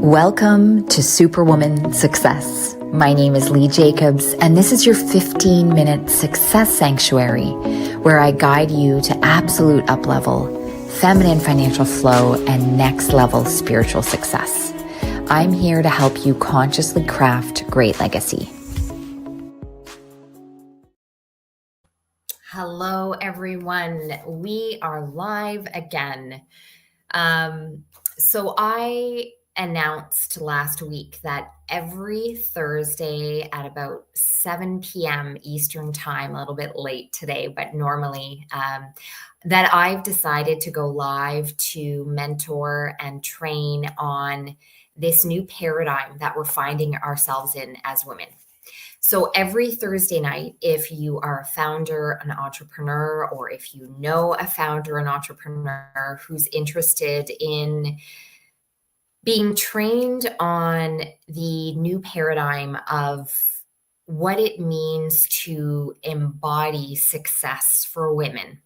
Welcome to SuperWoman Success. My name is Lee Jacobs, and this is your 15-minute success sanctuary where I guide you to absolute up-level, feminine financial flow, and next-level spiritual success. I'm here to help you consciously craft great legacy. Hello, everyone. We are live again. So I announced last week that every Thursday at about 7 p.m. Eastern time, a little bit late today, but normally, that I've decided to go live to mentor and train on this new paradigm that we're finding ourselves in as women. So every Thursday night, if you are a founder, an entrepreneur, or if you know a founder, an entrepreneur who's interested in being trained on the new paradigm of what it means to embody success for women,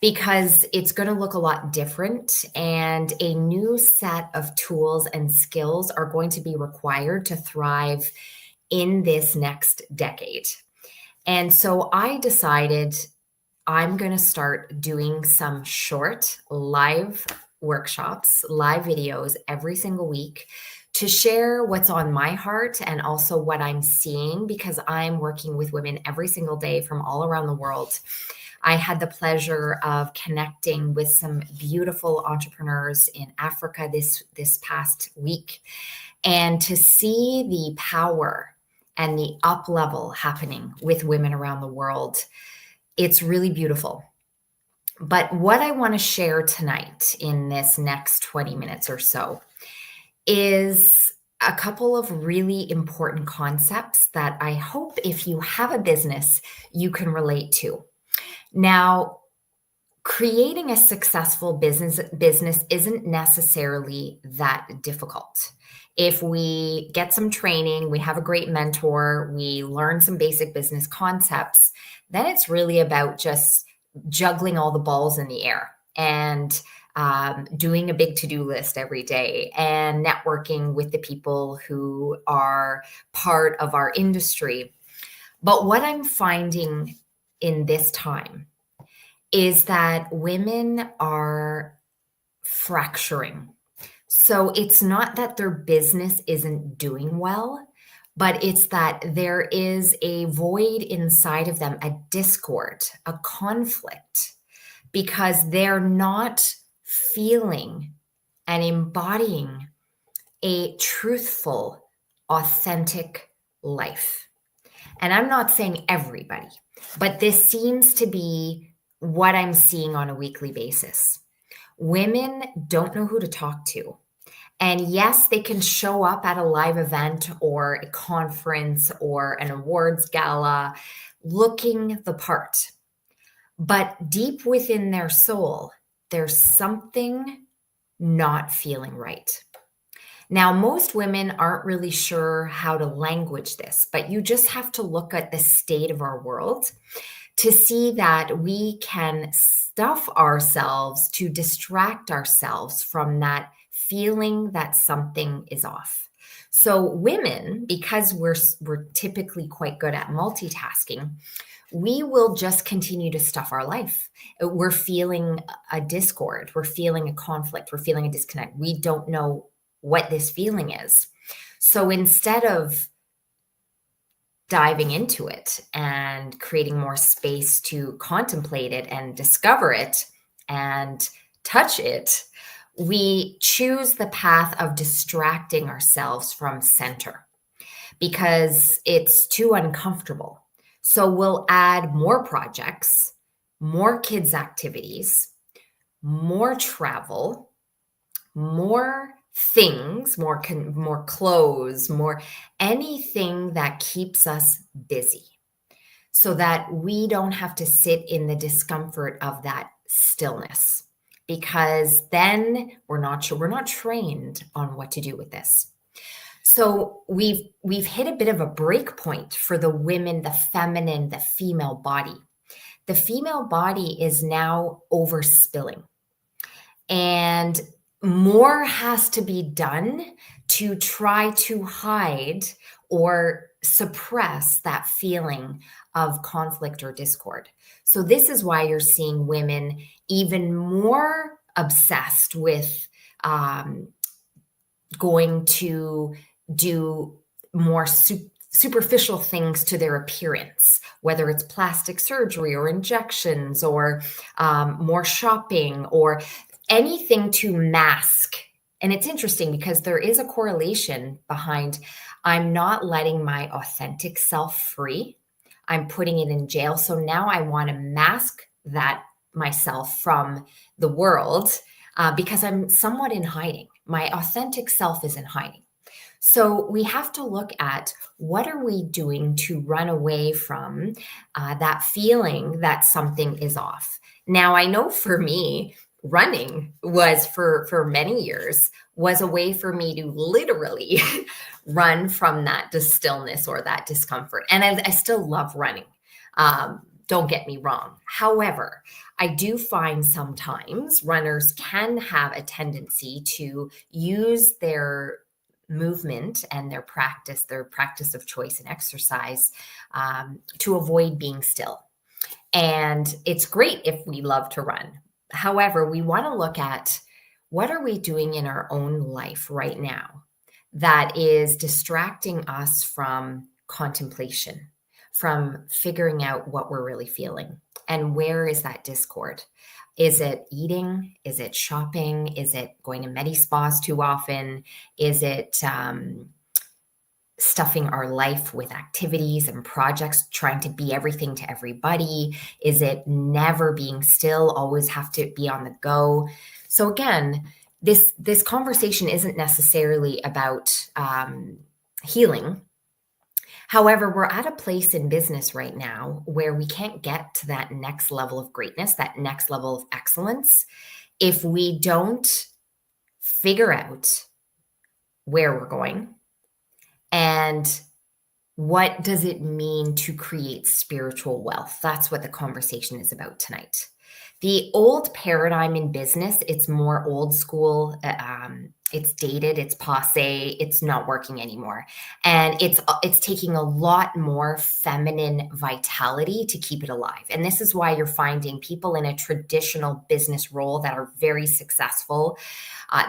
because it's going to look a lot different and a new set of tools and skills are going to be required to thrive in this next decade. And so I decided I'm going to start doing some short live workshops, live videos every single week to share what's on my heart and also what I'm seeing, because I'm working with women every single day from all around the world. I had the pleasure of connecting with some beautiful entrepreneurs in Africa this past week, and to see the power and the up level happening with women around the world, it's really beautiful. But what I want to share tonight in this next 20 minutes or so is a couple of really important concepts that I hope if you have a business, you can relate to. Now, creating a successful business isn't necessarily that difficult. If we get some training, we have a great mentor, we learn some basic business concepts, then it's really about just juggling all the balls in the air and doing a big to-do list every day and networking with the people who are part of our industry. But what I'm finding in this time is that women are fracturing. So it's not that their business isn't doing well, but it's that there is a void inside of them, a discord, a conflict, because they're not feeling and embodying a truthful, authentic life. And I'm not saying everybody, but this seems to be what I'm seeing on a weekly basis. Women don't know who to talk to. And yes, they can show up at a live event or a conference or an awards gala looking the part. But deep within their soul, there's something not feeling right. Now, most women aren't really sure how to language this, but you just have to look at the state of our world to see that we can stuff ourselves to distract ourselves from that feeling that something is off. So women, because we're typically quite good at multitasking, we will just continue to stuff our life. We're feeling a discord, we're feeling a conflict, we're feeling a disconnect. We don't know what this feeling is. So instead of diving into it and creating more space to contemplate it and discover it and touch it, we choose the path of distracting ourselves from center because it's too uncomfortable. So we'll add more projects, more kids' activities, more travel, more things, more clothes, more anything that keeps us busy so that we don't have to sit in the discomfort of that stillness, because then we're not trained on what to do with this. So we've hit a bit of a break point for the women, the feminine, the female body. The female body is now overspilling. And more has to be done to try to hide or suppress that feeling of conflict or discord. So, this is why you're seeing women even more obsessed with um, going to do more superficial things to their appearance, whether it's plastic surgery or injections or more shopping or anything to mask. And it's interesting because there is a correlation behind I'm not letting my authentic self free. I'm putting it in jail. So now I want to mask that myself from the world because I'm somewhat in hiding. My authentic self is in hiding. So we have to look at what are we doing to run away from that feeling that something is off. Now, I know for me, running was for many years was a way for me to literally run from that stillness or that discomfort. And I still love running. Don't get me wrong. However, I do find sometimes runners can have a tendency to use their movement and their practice of choice and exercise to avoid being still. And it's great if we love to run. However, we want to look at what are we doing in our own life right now that is distracting us from contemplation, from figuring out what we're really feeling. And where is that discord? Is it eating? Is it shopping? Is it going to medi spas too often? Is it stuffing our life with activities and projects, trying to be everything to everybody? Is it never being still, always have to be on the go? So again, this conversation isn't necessarily about healing. However, we're at a place in business right now where we can't get to that next level of greatness, that next level of excellence, if we don't figure out where we're going and what does it mean to create spiritual wealth. That's what the conversation is about tonight. The old paradigm in business, it's more old school. It's dated, it's passé, it's not working anymore. And it's taking a lot more feminine vitality to keep it alive. And this is why you're finding people in a traditional business role that are very successful.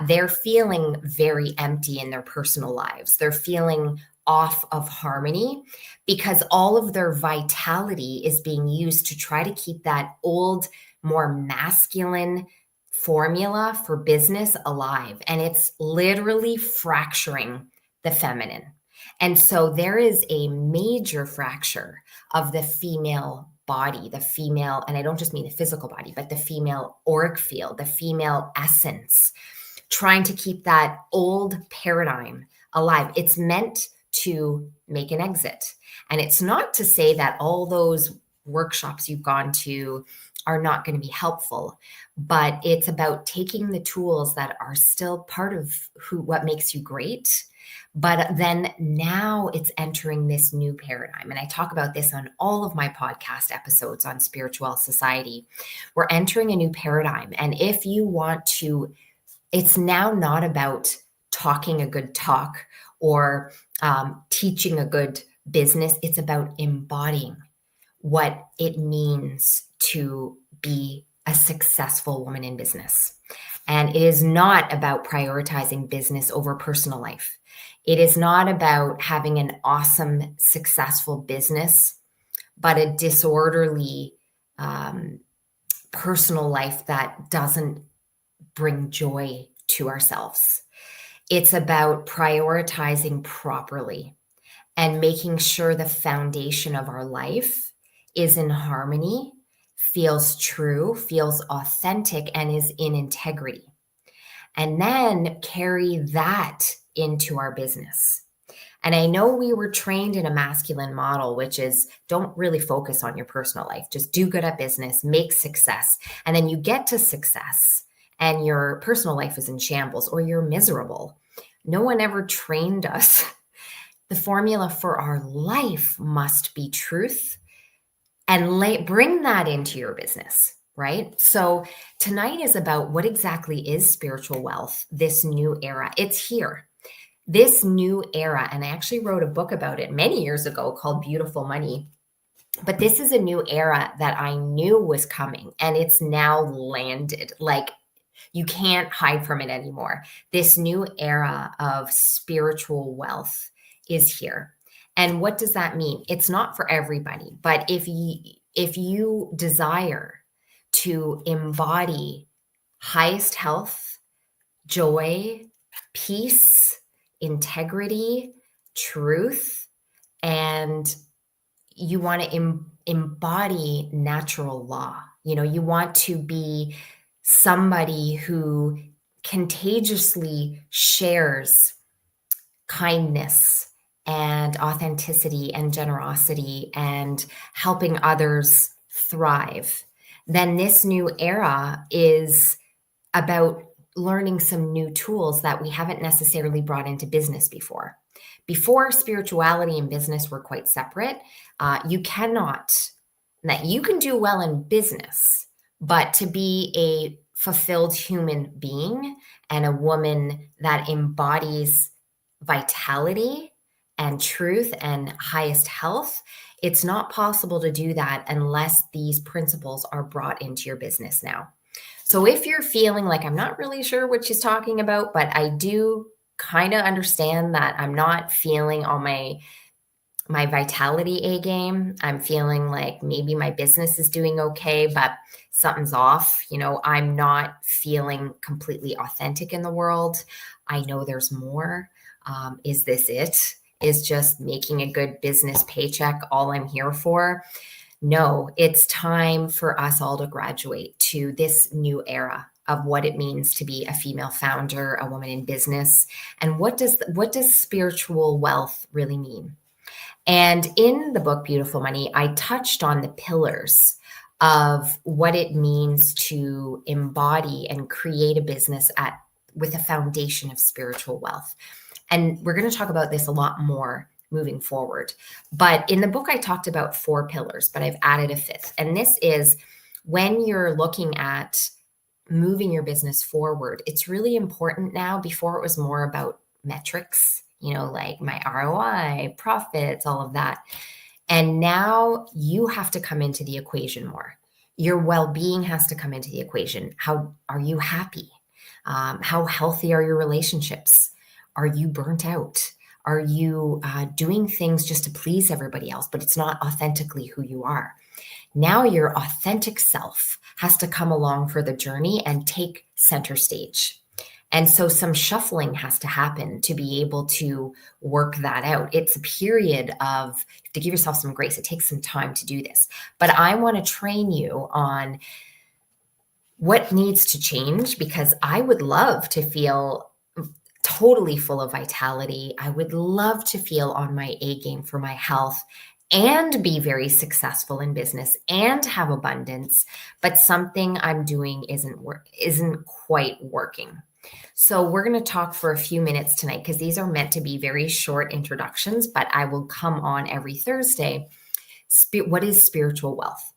They're feeling very empty in their personal lives. They're feeling off of harmony because all of their vitality is being used to try to keep that old, more masculine formula for business alive. And it's literally fracturing the feminine. And so there is a major fracture of the female body, the female, and I don't just mean the physical body, but the female auric field, the female essence, trying to keep that old paradigm alive. It's meant to make an exit. And it's not to say that all those workshops you've gone to are not going to be helpful, but it's about taking the tools that are still part of what makes you great. But then now it's entering this new paradigm. And I talk about this on all of my podcast episodes on Spiritual Society. We're entering a new paradigm. And if you want to, it's now not about talking a good talk or teaching a good business. It's about embodying what it means to be a successful woman in business. And it is not about prioritizing business over personal life. It is not about having an awesome, successful business, but a disorderly personal life that doesn't bring joy to ourselves. It's about prioritizing properly and making sure the foundation of our life is in harmony, feels true, feels authentic, and is in integrity. And then carry that into our business. And I know we were trained in a masculine model, which is don't really focus on your personal life. Just do good at business, make success. And then you get to success and your personal life is in shambles or you're miserable. No one ever trained us. The formula for our life must be truth and bring that into your business, right? So tonight is about what exactly is spiritual wealth, this new era. It's here. This new era, and I actually wrote a book about it many years ago called Beautiful Money. But this is a new era that I knew was coming, and it's now landed. Like, you can't hide from it anymore. This new era of spiritual wealth is here. And what does that mean? It's not for everybody, but if you desire to embody highest health, joy, peace, integrity, truth, and you want to embody natural law. You want to be somebody who contagiously shares kindness and authenticity and generosity and helping others thrive. Then this new era is about learning some new tools that we haven't necessarily brought into business before. Before, spirituality and business were quite separate. You can do well in business, but to be a fulfilled human being and a woman that embodies vitality and truth and highest health, it's not possible to do that unless these principles are brought into your business now. So if you're feeling like, I'm not really sure what she's talking about, but I do kind of understand that I'm not feeling on my vitality A game. I'm feeling like maybe my business is doing okay, but something's off. I'm not feeling completely authentic in the world. I know there's more. Is this it? Is just making a good business paycheck all I'm here for? No, it's time for us all to graduate to this new era of what it means to be a female founder, a woman in business, and what does spiritual wealth really mean? And in the book Beautiful Money, I touched on the pillars of what it means to embody and create a business with a foundation of spiritual wealth. And we're going to talk about this a lot more moving forward. But in the book, I talked about 4 pillars, but I've added a 5th. And this is when you're looking at moving your business forward, it's really important now. Before, it was more about metrics, like my ROI, profits, all of that. And now you have to come into the equation more. Your well-being has to come into the equation. How are you happy? How healthy are your relationships? Are you burnt out? Are you doing things just to please everybody else, but it's not authentically who you are? Now your authentic self has to come along for the journey and take center stage. And so some shuffling has to happen to be able to work that out. It's a period to give yourself some grace. It takes some time to do this. But I want to train you on what needs to change, because I would love to feel totally full of vitality. I would love to feel on my A game for my health and be very successful in business and have abundance, but something I'm doing isn't quite working. So we're going to talk for a few minutes tonight, because these are meant to be very short introductions, but I will come on every Thursday. What is spiritual wealth?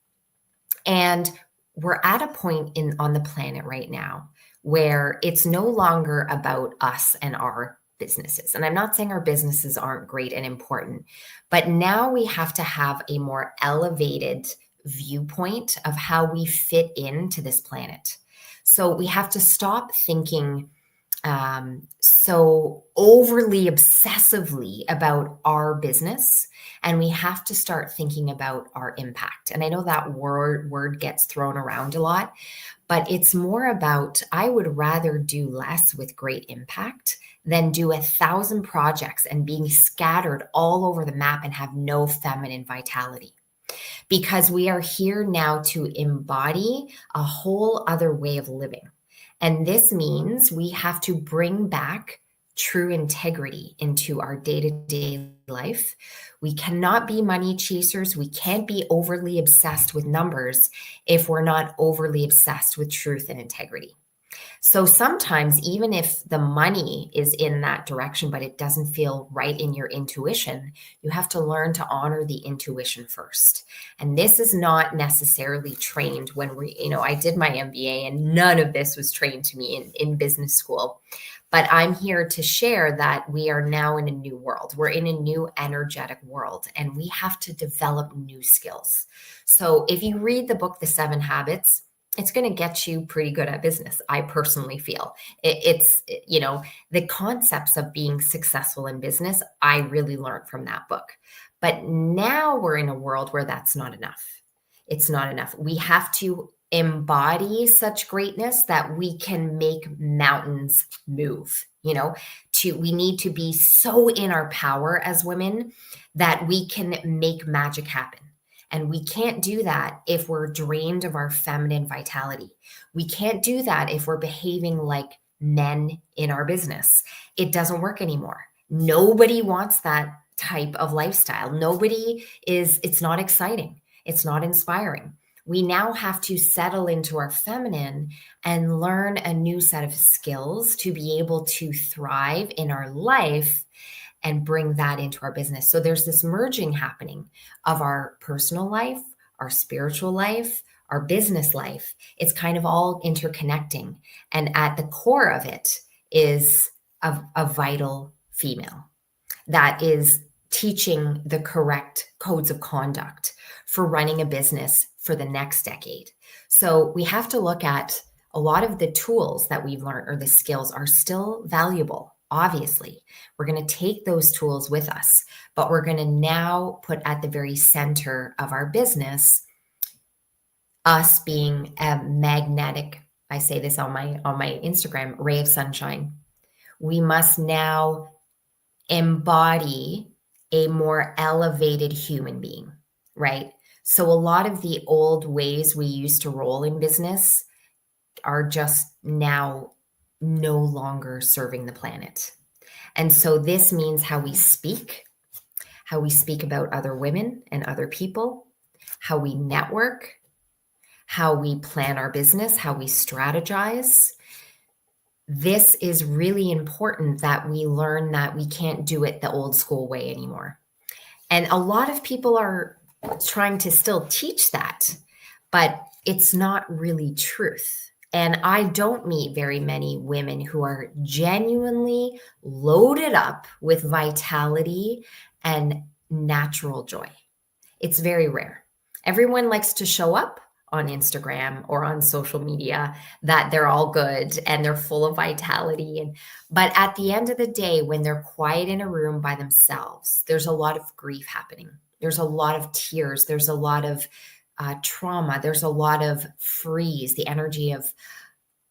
And we're at a point on the planet right now where it's no longer about us and our businesses. And I'm not saying our businesses aren't great and important, but now we have to have a more elevated viewpoint of how we fit into this planet. So we have to stop thinking so overly obsessively about our business, and we have to start thinking about our impact. And I know that word gets thrown around a lot, but it's more about, I would rather do less with great impact than do 1,000 projects and being scattered all over the map and have no feminine vitality. Because we are here now to embody a whole other way of living. And this means we have to bring back true integrity into our day-to-day life. We cannot be money chasers. We can't be overly obsessed with numbers if we're not overly obsessed with truth and integrity. So sometimes, even if the money is in that direction, but it doesn't feel right in your intuition, you have to learn to honor the intuition first. And this is not necessarily trained when I did my MBA and none of this was trained to me in business school. But I'm here to share that we are now in a new world. We're in a new energetic world and we have to develop new skills. So if you read the book, The 7 Habits, it's going to get you pretty good at business. I personally feel the concepts of being successful in business, I really learned from that book. But now we're in a world where that's not enough. It's not enough. We have to embody such greatness that we can make mountains move. We need to be so in our power as women that we can make magic happen. And we can't do that if we're drained of our feminine vitality. We can't do that if we're behaving like men in our business. It doesn't work anymore. Nobody wants that type of lifestyle. It's not exciting. It's not inspiring. We now have to settle into our feminine and learn a new set of skills to be able to thrive in our life and bring that into our business. So there's this merging happening of our personal life, our spiritual life, our business life. It's kind of all interconnecting. And at the core of it is a vital female that is teaching the correct codes of conduct for running a business for the next decade. So we have to look at a lot of the tools that we've learned or the skills are still valuable. Obviously, we're going to take those tools with us, but we're going to now put at the very center of our business us being a magnetic, I say this on my Instagram, ray of sunshine. We must now embody a more elevated human being, right? So a lot of the old ways we used to roll in business are just now no longer serving the planet. And so this means how we speak about other women and other people, how we network, how we plan our business, how we strategize. This is really important that we learn that we can't do it the old school way anymore. And a lot of people are trying to still teach that, but it's not really truth. And I don't meet very many women who are genuinely loaded up with vitality and natural joy. It's very rare. Everyone likes to show up on Instagram or on social media that they're all good and they're full of vitality. But at the end of the day, when they're quiet in a room by themselves, there's a lot of grief happening. There's a lot of tears. There's a lot of trauma. There's a lot of freeze, the energy of,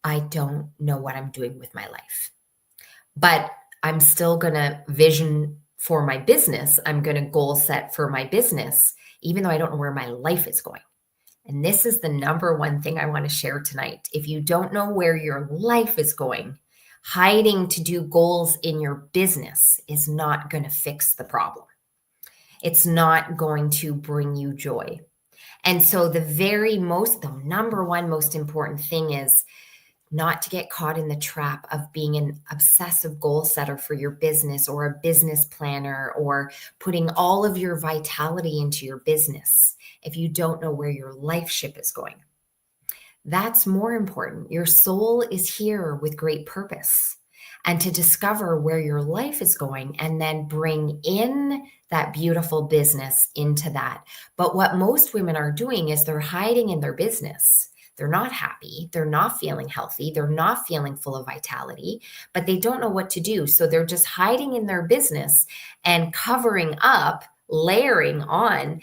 I don't know what I'm doing with my life, but I'm still going to vision for my business. I'm going to goal set for my business, even though I don't know where my life is going. And this is the number one thing I want to share tonight. If you don't know where your life is going, hiding to do goals in your business is not going to fix the problem. It's not going to bring you joy. And so the number one most important thing is not to get caught in the trap of being an obsessive goal setter for your business or a business planner or putting all of your vitality into your business if you don't know where your life ship is going. That's more important. Your soul is here with great purpose, and to discover where your life is going and then bring in that beautiful business into that. But what most women are doing is they're hiding in their business. They're not happy. They're not feeling healthy. They're not feeling full of vitality, but they don't know what to do. So they're just hiding in their business and covering up, layering on,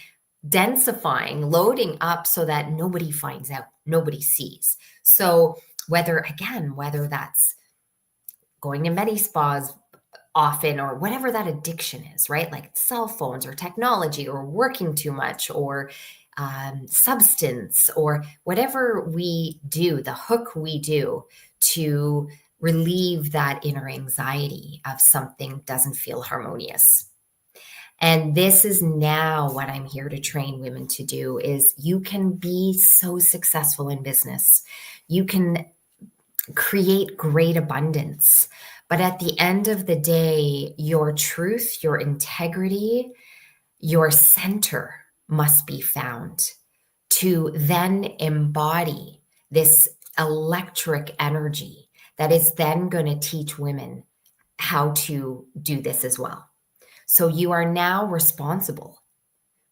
densifying, loading up so that nobody finds out, nobody sees. So whether that's going to medi spas often or whatever that addiction is, right? Like cell phones or technology or working too much or substance or whatever we do, the hook we do to relieve that inner anxiety of something doesn't feel harmonious. And this is now what I'm here to train women to do is you can be so successful in business. You can create great abundance. But at the end of the day, your truth, your integrity, your center must be found to then embody this electric energy that is then going to teach women how to do this as well. So you are now responsible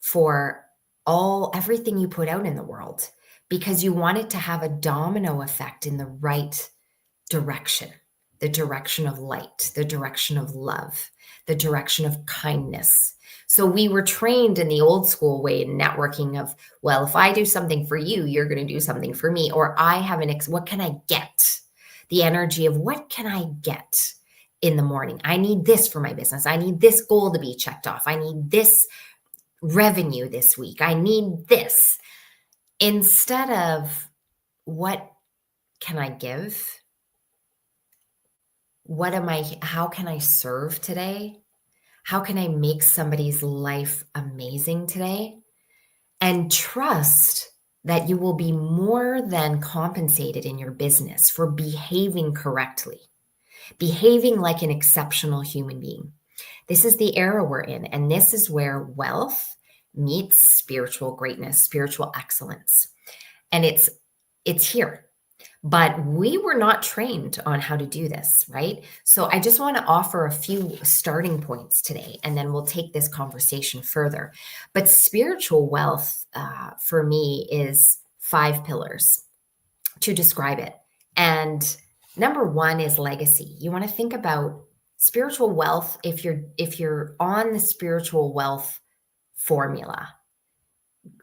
for everything you put out in the world, because you want it to have a domino effect in the right direction, the direction of light, the direction of love, the direction of kindness. So we were trained in the old school way in networking of, well, if I do something for you, you're going to do something for me. Or I have what can I get? The energy of what can I get in the morning? I need this for my business. I need this goal to be checked off. I need this revenue this week. I need this. Instead of what can I give? How can I serve today? How can I make somebody's life amazing today? And trust that you will be more than compensated in your business for behaving correctly, behaving like an exceptional human being. This is the era we're in, and this is where wealth meets spiritual greatness, spiritual excellence. And it's here. But we were not trained on how to do this, right? So I just want to offer a few starting points today, and then we'll take this conversation further. But spiritual wealth, for me, is 5 pillars to describe it. And number 1 is legacy. You want to think about spiritual wealth. If you're on the spiritual wealth formula,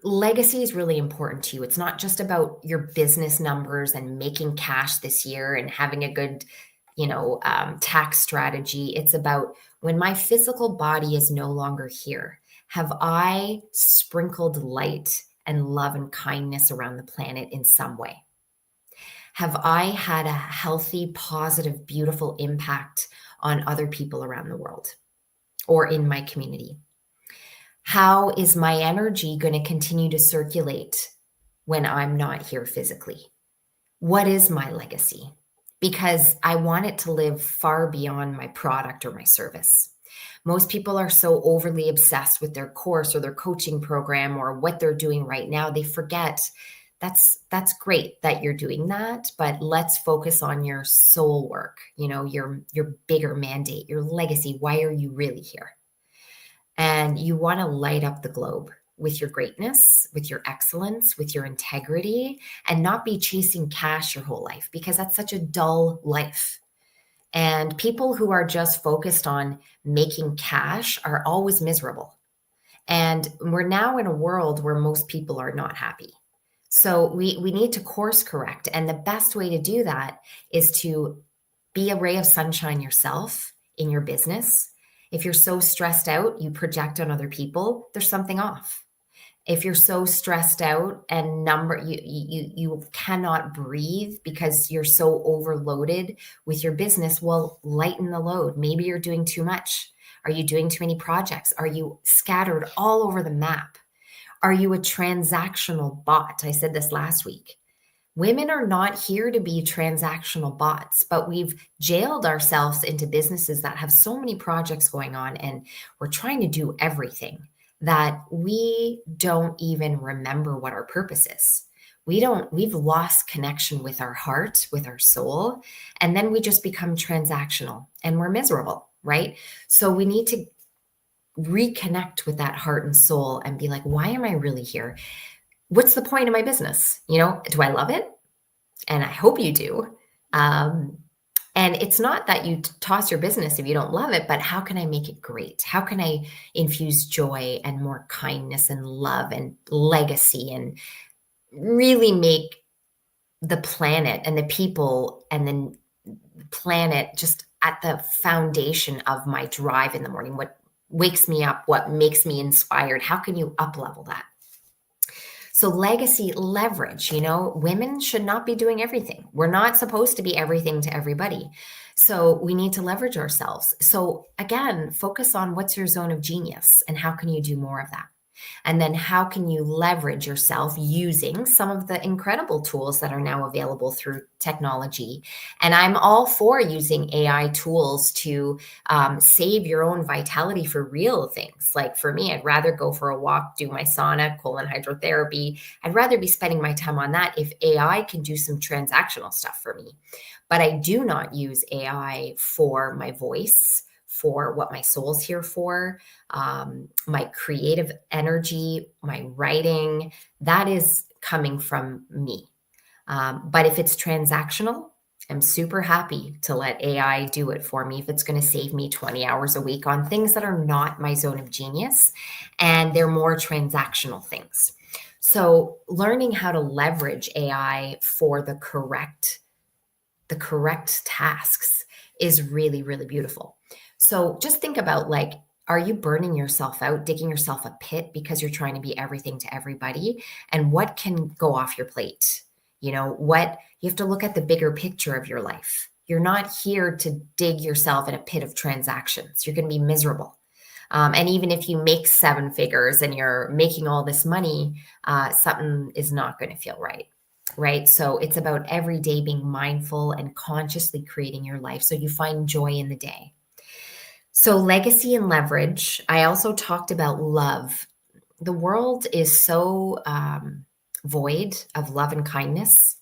legacy is really important to you. It's not just about your business numbers and making cash this year and having a good, tax strategy. It's about, when my physical body is no longer here, have I sprinkled light and love and kindness around the planet in some way? Have I had a healthy, positive, beautiful impact on other people around the world or in my community? How is my energy going to continue to circulate when I'm not here physically? What is my legacy? Because I want it to live far beyond my product or my service. Most people are so overly obsessed with their course or their coaching program or what they're doing right now. They forget that's great that you're doing that, but let's focus on your soul work, your bigger mandate, your legacy. Why are you really here? And you want to light up the globe with your greatness, with your excellence, with your integrity, and not be chasing cash your whole life, because that's such a dull life. And people who are just focused on making cash are always miserable. And we're now in a world where most people are not happy. So we need to course correct. And the best way to do that is to be a ray of sunshine yourself in your business. If you're so stressed out, you project on other people, there's something off. If you're so stressed out and you cannot breathe because you're so overloaded with your business, well, lighten the load. Maybe you're doing too much. Are you doing too many projects? Are you scattered all over the map? Are you a transactional bot? I said this last week. Women are not here to be transactional bots, but we've jailed ourselves into businesses that have so many projects going on, and we're trying to do everything that we don't even remember what our purpose is. We've lost connection with our heart, with our soul, and then we just become transactional and we're miserable, right? So we need to reconnect with that heart and soul and be like, why am I really here? What's the point of my business? Do I love it? And I hope you do. And it's not that you toss your business if you don't love it, but how can I make it great? How can I infuse joy and more kindness and love and legacy and really make the planet and the people and the planet just at the foundation of my drive in the morning? What wakes me up? What makes me inspired? How can you up-level that? So legacy leverage, women should not be doing everything. We're not supposed to be everything to everybody. So we need to leverage ourselves. So again, focus on what's your zone of genius and how can you do more of that? And then how can you leverage yourself using some of the incredible tools that are now available through technology? And I'm all for using AI tools to save your own vitality for real things. Like for me, I'd rather go for a walk, do my sauna, colon hydrotherapy. I'd rather be spending my time on that if AI can do some transactional stuff for me. But I do not use AI for my voice, for what my soul's here for, my creative energy, my writing. That is coming from me. But if it's transactional, I'm super happy to let AI do it for me if it's going to save me 20 hours a week on things that are not my zone of genius and they're more transactional things. So learning how to leverage AI for the correct tasks is really, really beautiful. So just think about, like, are you burning yourself out, digging yourself a pit because you're trying to be everything to everybody? And what can go off your plate? What you have to look at the bigger picture of your life. You're not here to dig yourself in a pit of transactions. You're going to be miserable. And even if you make 7 figures and you're making all this money, something is not going to feel right. Right. So it's about every day being mindful and consciously creating your life so you find joy in the day. So, legacy and leverage. I also talked about love. The world is so void of love and kindness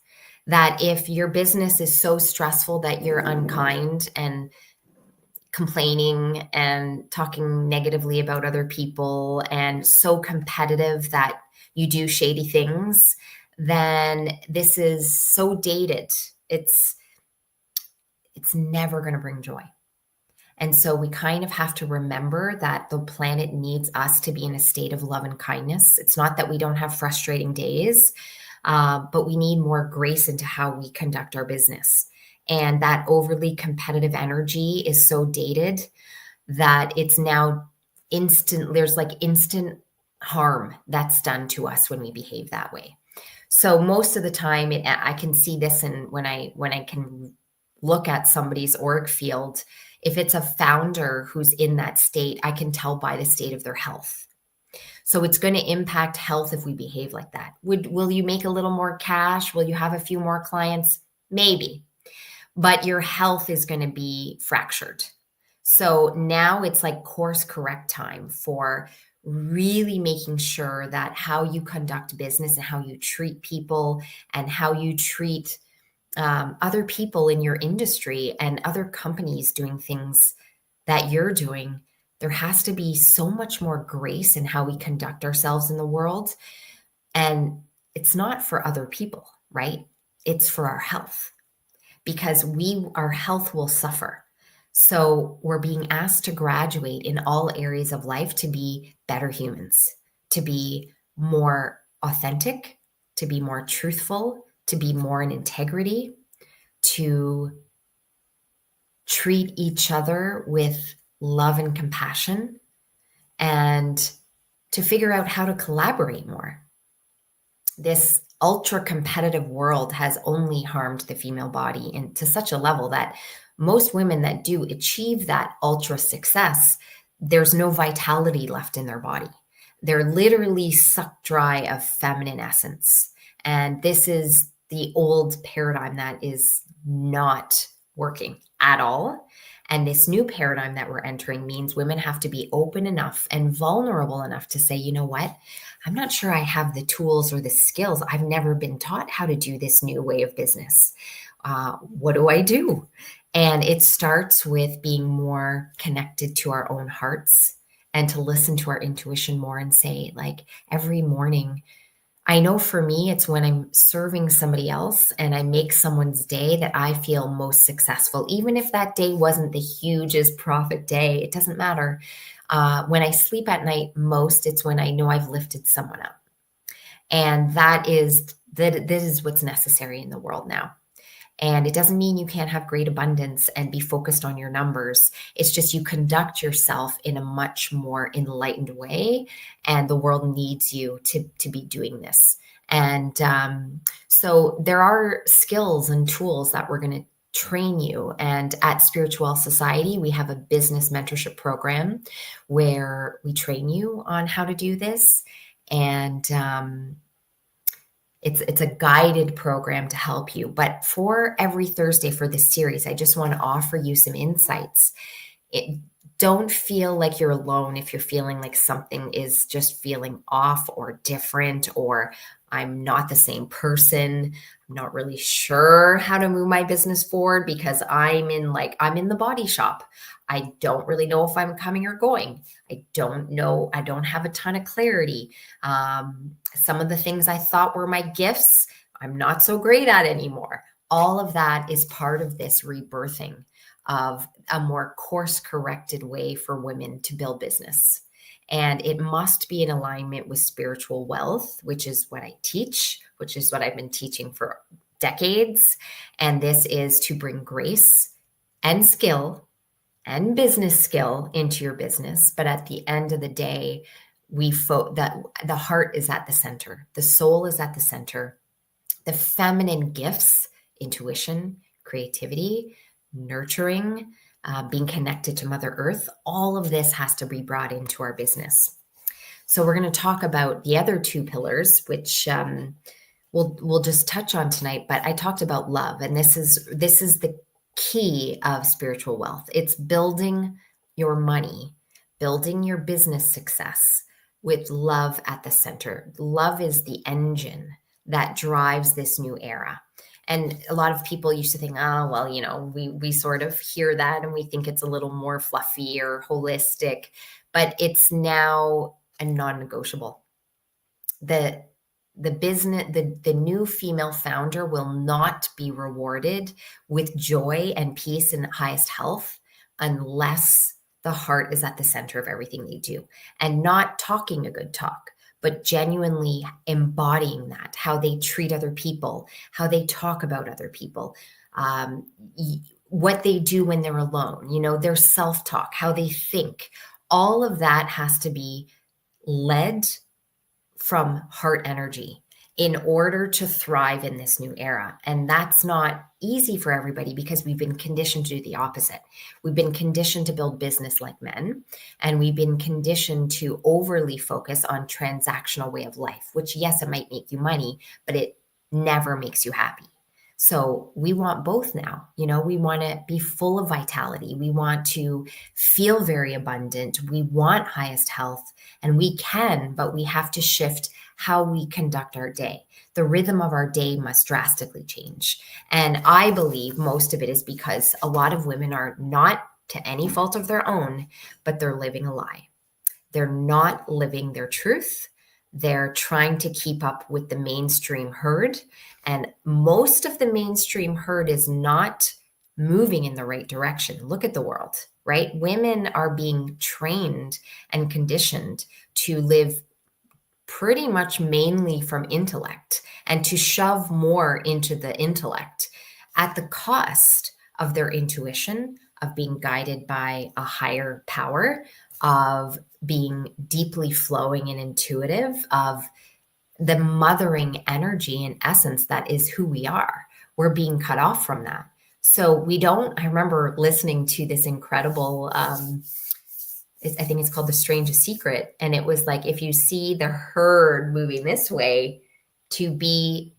that if your business is so stressful that you're unkind and complaining and talking negatively about other people and so competitive that you do shady things, then this is so dated. It's never going to bring joy. And so we kind of have to remember that the planet needs us to be in a state of love and kindness. It's not that we don't have frustrating days, but we need more grace into how we conduct our business. And that overly competitive energy is so dated that it's now instant. There's like instant harm that's done to us when we behave that way. So most of the time, I can see this, and when I can look at somebody's org field, if it's a founder who's in that state, I can tell by the state of their health. So it's going to impact health if we behave like that. Will you make a little more cash? Will you have a few more clients? Maybe, but your health is going to be fractured. So now it's like course correct time for really making sure that how you conduct business and how you treat people and how you treat other people in your industry and other companies doing things that you're doing, there has to be so much more grace in how we conduct ourselves in the world. And it's not for other people, right? It's for our health, because our health will suffer. So we're being asked to graduate in all areas of life to be better humans, to be more authentic, to be more truthful, to be more in integrity, to treat each other with love and compassion, and to figure out how to collaborate more. This ultra competitive world has only harmed the female body to such a level that most women that do achieve that ultra success, there's no vitality left in their body. They're literally sucked dry of feminine essence. And this is the old paradigm that is not working at all. And this new paradigm that we're entering means women have to be open enough and vulnerable enough to say, you know what? I'm not sure I have the tools or the skills. I've never been taught how to do this new way of business. What do I do? And it starts with being more connected to our own hearts and to listen to our intuition more and say, like, every morning, I know for me, it's when I'm serving somebody else and I make someone's day that I feel most successful. Even if that day wasn't the hugest profit day, it doesn't matter. When I sleep at night most, it's when I know I've lifted someone up. And that is what's necessary in the world now. And it doesn't mean you can't have great abundance and be focused on your numbers. It's just you conduct yourself in a much more enlightened way, and the world needs you to be doing this. And so there are skills and tools that we're going to train you. And at Spiritual Society, we have a business mentorship program where we train you on how to do this. And it's a guided program to help you. But for every Thursday for this series, I just want to offer you some insights. Don't feel like you're alone if you're feeling like something is just feeling off or different, or I'm not the same person. I'm not really sure how to move my business forward because I'm in the body shop. I don't really know if I'm coming or going. I don't know. I don't have a ton of clarity. Some of the things I thought were my gifts, I'm not so great at anymore. All of that is part of this rebirthing of a more course-corrected way for women to build business. And it must be in alignment with spiritual wealth, which is what I teach, which is what I've been teaching for decades. And this is to bring grace and skill and business skill into your business. But at the end of the day, that the heart is at the center, the soul is at the center, the feminine gifts, intuition, creativity, nurturing, being connected to Mother Earth, all of this has to be brought into our business. So we're going to talk about the other two pillars, which we'll just touch on tonight. But I talked about love, and this is the key of spiritual wealth. It's building your money, building your business success with love at the center. Love is the engine that drives this new era. And a lot of people used to think, oh, well, we sort of hear that and we think it's a little more fluffy or holistic, but it's now a non-negotiable. The business, the new female founder will not be rewarded with joy and peace and highest health unless the heart is at the center of everything they do, and not talking a good talk, but genuinely embodying that, how they treat other people, how they talk about other people, what they do when they're alone, their self-talk, how they think. All of that has to be led from heart energy in order to thrive in this new era. And that's not easy for everybody because we've been conditioned to do the opposite. We've been conditioned to build business like men, and we've been conditioned to overly focus on transactional way of life, which, yes, it might make you money, but it never makes you happy. So we want both now. We want to be full of vitality. We want to feel very abundant. We want highest health, and we can, but we have to shift how we conduct our day. The rhythm of our day must drastically change. And I believe most of it is because a lot of women are not to any fault of their own, but they're living a lie. They're not living their truth. They're trying to keep up with the mainstream herd. And most of the mainstream herd is not moving in the right direction. Look at the world, right? Women are being trained and conditioned to live pretty much mainly from intellect and to shove more into the intellect at the cost of their intuition, of being guided by a higher power, of being deeply flowing and intuitive, of the mothering energy and essence that is who we are. We're being cut off from that. So I remember listening to this incredible, I think it's called The Strangest Secret. And it was like, if you see the herd moving this way, to be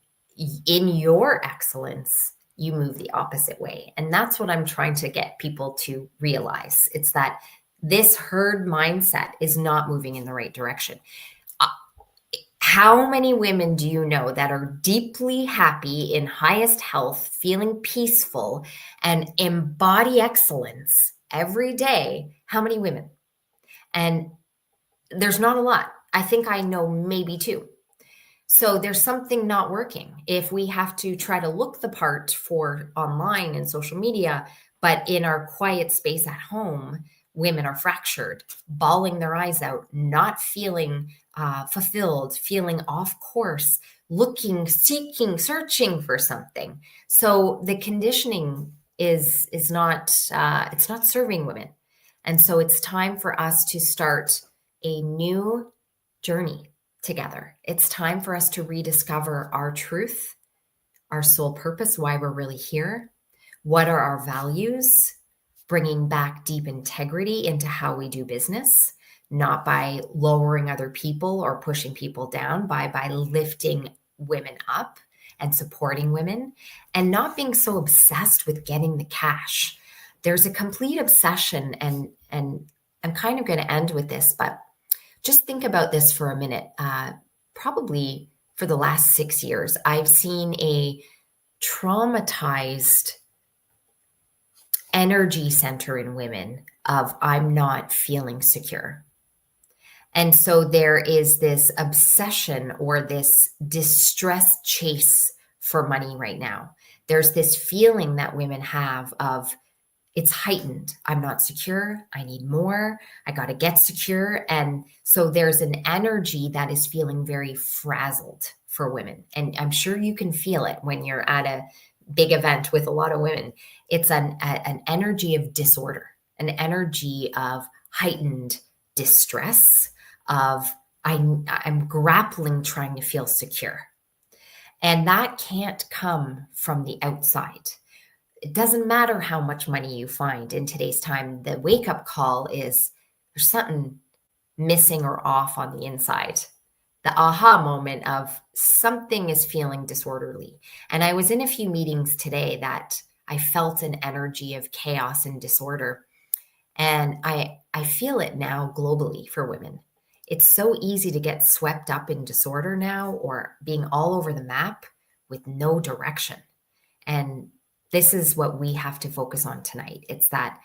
in your excellence, you move the opposite way. And that's what I'm trying to get people to realize. It's that this herd mindset is not moving in the right direction. How many women do you know that are deeply happy, in highest health, feeling peaceful, and embody excellence every day? How many women? And there's not a lot. I think I know maybe two. So there's something not working. If we have to try to look the part for online and social media, but in our quiet space at home, women are fractured, bawling their eyes out, not feeling fulfilled, feeling off course, looking, seeking, searching for something. So the conditioning is not it's not serving women. And so it's time for us to start a new journey together. It's time for us to rediscover our truth, our soul purpose, why we're really here, What are our values? Bringing back deep integrity into how we do business, not by lowering other people or pushing people down, by lifting women up and supporting women, and not being so obsessed with getting the cash. There's a complete obsession, and I'm kind of going to end with this, but just think about this for a minute. Probably for the last 6 years, I've seen a traumatized energy center in women of I'm not feeling secure. And so there is this obsession or this distress chase for money right now. There's this feeling that women have of it's heightened. I'm not secure. I need more. I got to get secure. And so there's an energy that is feeling very frazzled for women. And I'm sure you can feel it when you're at a big event with a lot of women. It's an energy of disorder, an energy of heightened distress, of I'm grappling trying to feel secure. And that can't come from the outside. It doesn't matter how much money you find in today's time. The wake-up call is there's something missing or off on the inside. The aha moment of something is feeling disorderly. And I was in a few meetings today that I felt an energy of chaos and disorder. And I feel it now globally for women. It's so easy to get swept up in disorder now, or being all over the map with no direction. And this is what we have to focus on tonight. It's that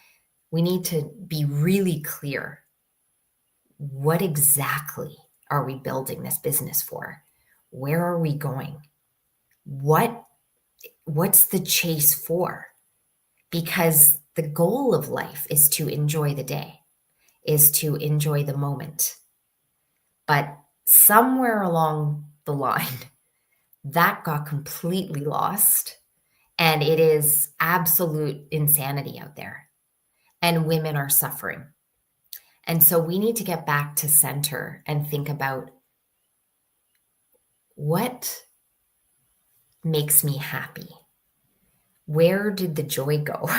we need to be really clear. What exactly are we building this business for? Where are we going? What's the chase for? Because the goal of life is to enjoy the day, is to enjoy the moment. But somewhere along the line, that got completely lost. And it is absolute insanity out there. And women are suffering. And so we need to get back to center and think about what makes me happy? Where did the joy go?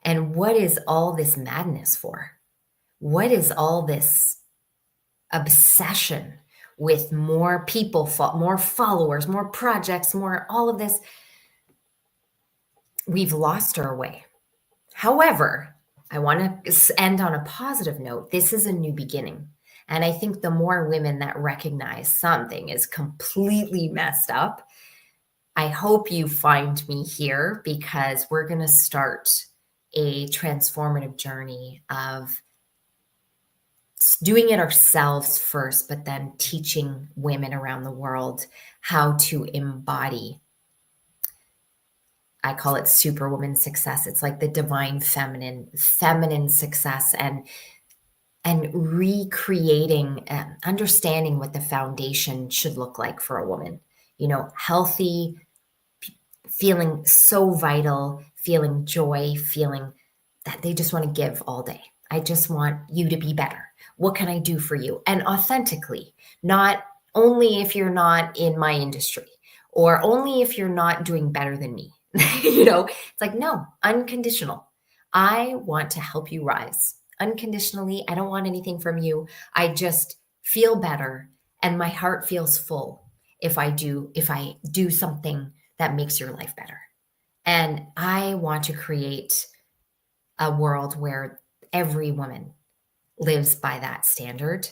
And what is all this madness for? What is all this obsession with more people, more followers, more projects, more all of this? We've lost our way. However, I want to end on a positive note. This is a new beginning. And I think the more women that recognize something is completely messed up, I hope you find me here, because we're going to start a transformative journey of doing it ourselves first, but then teaching women around the world how to embody. I call it SuperWoman Success. It's like the divine feminine success, and recreating, understanding what the foundation should look like for a woman. You know, healthy, feeling so vital, feeling joy, feeling that they just want to give all day. I just want you to be better. What can I do for you? And authentically, not only if you're not in my industry, or only if you're not doing better than me. You know, it's like, no, unconditional. I want to help you rise unconditionally. I don't want anything from you. I just feel better, and my heart feels full if I do something that makes your life better. And I want to create a world where every woman lives by that standard,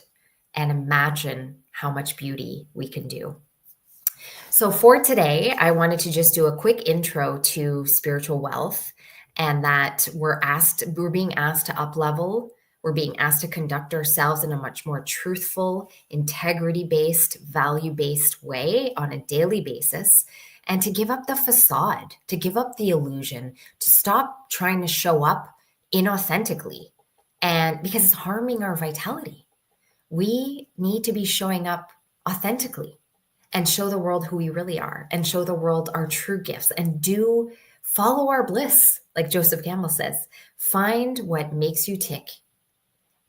and imagine how much beauty we can do. So for today, I wanted to just do a quick intro to spiritual wealth, and that we're being asked to up level. We're being asked to conduct ourselves in a much more truthful, integrity-based, value-based way on a daily basis, and to give up the facade, to give up the illusion, to stop trying to show up inauthentically, and because it's harming our vitality. We need to be showing up authentically and show the world who we really are, and show the world our true gifts, and follow our bliss. Like Joseph Campbell says, find what makes you tick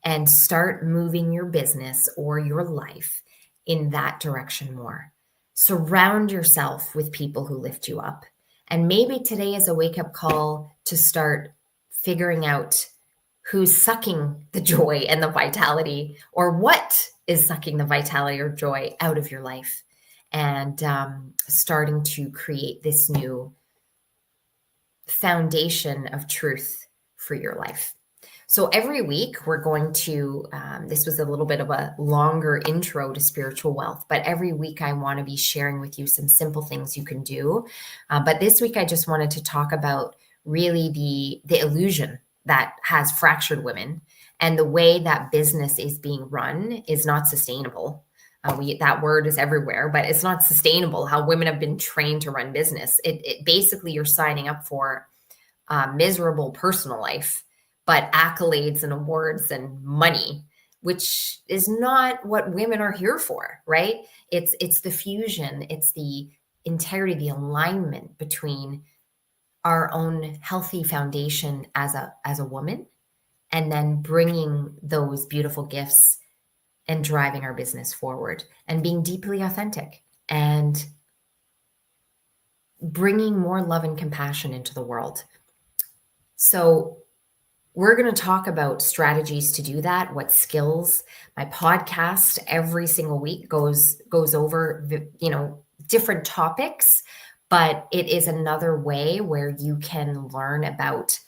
and start moving your business or your life in that direction more. Surround yourself with people who lift you up, And maybe today is a wake-up call to start figuring out who's sucking the joy and the vitality, or what is sucking the vitality or joy out of your life, and starting to create this new foundation of truth for your life. So every week we're going to, this was a little bit of a longer intro to spiritual wealth, but every week I want to be sharing with you some simple things you can do. But this week I just wanted to talk about really the illusion that has fractured women, and the way that business is being run is not sustainable. That word is everywhere, but it's not sustainable how women have been trained to run business. It basically, you're signing up for a miserable personal life, but accolades and awards and money, which is not what women are here for, right? It's the fusion, it's the integrity, the alignment between our own healthy foundation as a woman, and then bringing those beautiful gifts and driving our business forward and being deeply authentic and bringing more love and compassion into the world. So we're going to talk about strategies to do that, what skills. My podcast every single week goes over, different topics, but it is another way where you can learn about,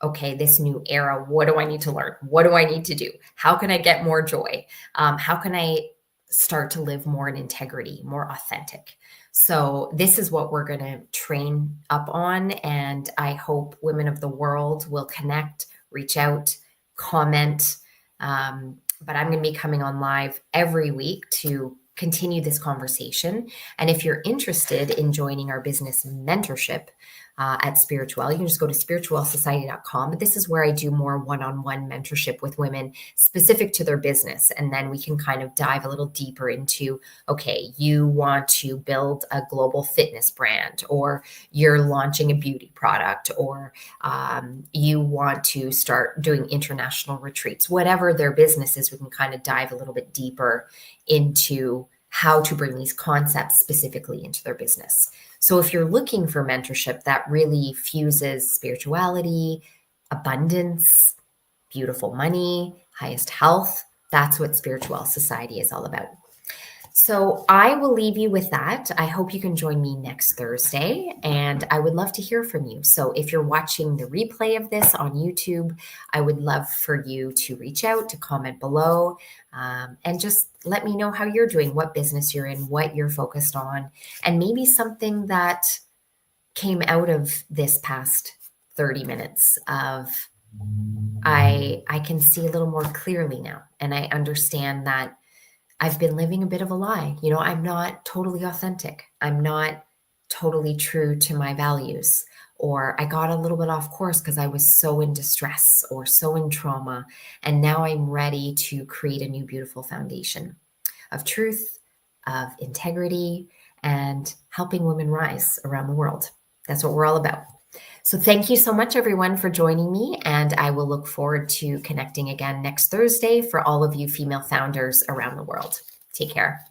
okay, this new era, what do I need to learn? What do I need to do? How can I get more joy? How can I start to live more in integrity, more authentic? So this is what we're going to train up on. And I hope women of the world will connect, reach out, comment. But I'm going to be coming on live every week to continue this conversation. And if you're interested in joining our business mentorship at Spiritual, you can just go to spiritualsociety.com. But this is where I do more one-on-one mentorship with women specific to their business. And then we can kind of dive a little deeper into, okay, you want to build a global fitness brand, or you're launching a beauty product, or you want to start doing international retreats, whatever their business is, we can kind of dive a little bit deeper into how to bring these concepts specifically into their business. So if you're looking for mentorship that really fuses spirituality, abundance, beautiful money, highest health, that's what Spiritual Society is all about. So I will leave you with that. I hope you can join me next Thursday, and I would love to hear from you. So if you're watching the replay of this on YouTube, I would love for you to reach out, to comment below, and just let me know how you're doing, what business you're in, what you're focused on, and maybe something that came out of this past 30 minutes of, I can see a little more clearly now, and I understand that I've been living a bit of a lie. I'm not totally authentic. I'm not totally true to my values, or I got a little bit off course because I was so in distress or so in trauma. And now I'm ready to create a new beautiful foundation of truth, of integrity, and helping women rise around the world. That's what we're all about. So thank you so much, everyone, for joining me. And I will look forward to connecting again next Thursday for all of you female founders around the world. Take care.